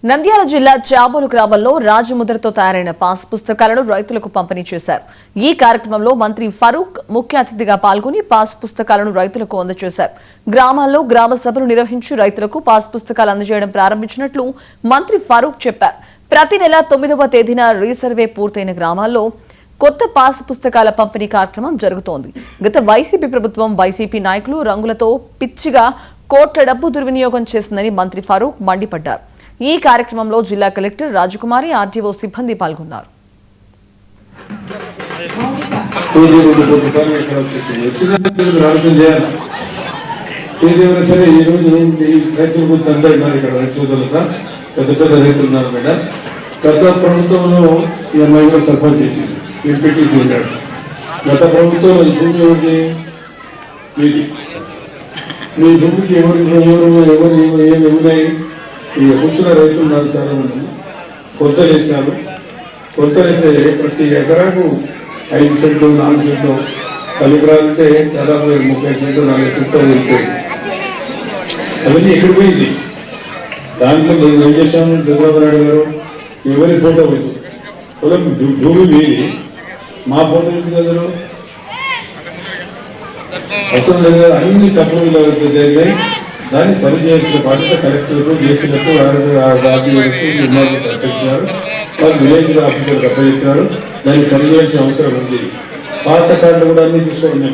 నంద్యాల జిల్లా చాబోలు గ్రామంలో రాజముద్రతో తయారైన పాస్ పుస్తకాలను రైతులకు పంపిణీ చేశారు. ఈ కార్యక్రమంలో మంత్రి ఫరూక్ ముఖ్య అతిథిగా పాల్గొని పాస్ పుస్తకాలను రైతులకు అందజేశారు. గ్రామాల్లో గ్రామ సభలు నిర్వహించి రైతులకు పాస్ పుస్తకాలు అందజేయడం ప్రారంభించినట్లు మంత్రి ఫరూక్ చెప్పారు. ప్రతి నెల 9వ తేదీన రీసర్వే పూర్తయిన గ్రామాల్లో కొత్త పాస్ పుస్తకాల పంపిణీ కార్యక్రమం జరుగుతోంది. గత వైసీపీ ప్రభుత్వం వైసీపీ నాయకులు రంగులతో పిచ్చిగా కోట్ల డబ్బు దుర్వినియోగం చేసిందని మంత్రి ఫరూక్ మండిపడ్డారు. ఈ కార్యక్రమంలో జిల్లా కలెక్టర్ రాజకుమారి, ఆర్టీఓ సిబ్బంది పాల్గొన్నారు. పెద్ద పెద్ద రైతులు ఉన్నారు మేడం. గత ప్రభుత్వంలో ఈ అమ్మాయి కూడా సర్పంచ్ చేసింది, ఎంపీటీసీ ఉన్నాడు. గత ప్రభుత్వంలో ఈ భూమి ఎవరిది? మీ భూమికి ఎవరు ఏమి ఉన్నాయి? ఈ కూర్చున్న రైతులు ఉన్నారు చాలా మంది. కొలతలు వేసారు. కొలతలు వేస్తే ప్రతి ఎకరాకు 5 సెంట్లు 4 సెంట్లు 10 ఎకరాలంటే దాదాపు 30 సెంట్లు 40 సెంట్లు వెళ్ళిపోయింది. అవన్నీ ఎక్కడ పోయింది? దాంట్లో మేము ఏం చేశాము? చంద్రబాబు నాయుడు గారు ఎవరి ఫోటో వద్దు, పొలం భూమి మీది, మా ఫోటో ఎందుకు కదరు? అవసరం లేదు కదా. అన్ని తప్పులు జరిగాయి. దాన్ని సరి చేయాల్సిన బాధ్యత కలెక్టర్లు చేసినట్టు అప్పచెప్పినారు. వాళ్ళు విలేజ్ ఆఫీసర్కి అప్పచెప్పినారు. దాన్ని సరి చేయాల్సిన అవసరం ఉంది. పాత కార్డులు కూడా అన్ని చూసుకోండి.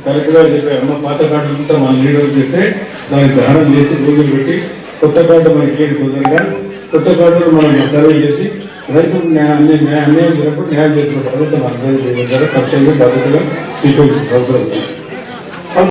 కలెక్టర్ గారు చెప్పారు, అమ్మ పాత కార్డులు అంతా మనం లీడర్ చేస్తే దాన్ని దహనం చేసి రోజులు పెట్టి కొత్త కార్డు మనకి తొందరగా కొత్త కార్డులు మనం సర్వే చేసి రైతులు అన్యాయం జరిగినప్పుడు న్యాయం చేసిన ప్రభుత్వం అందరూ కర్తవ్యం బాధ్యతగా స్వీకరించాల్సిన అవసరం ఉంది.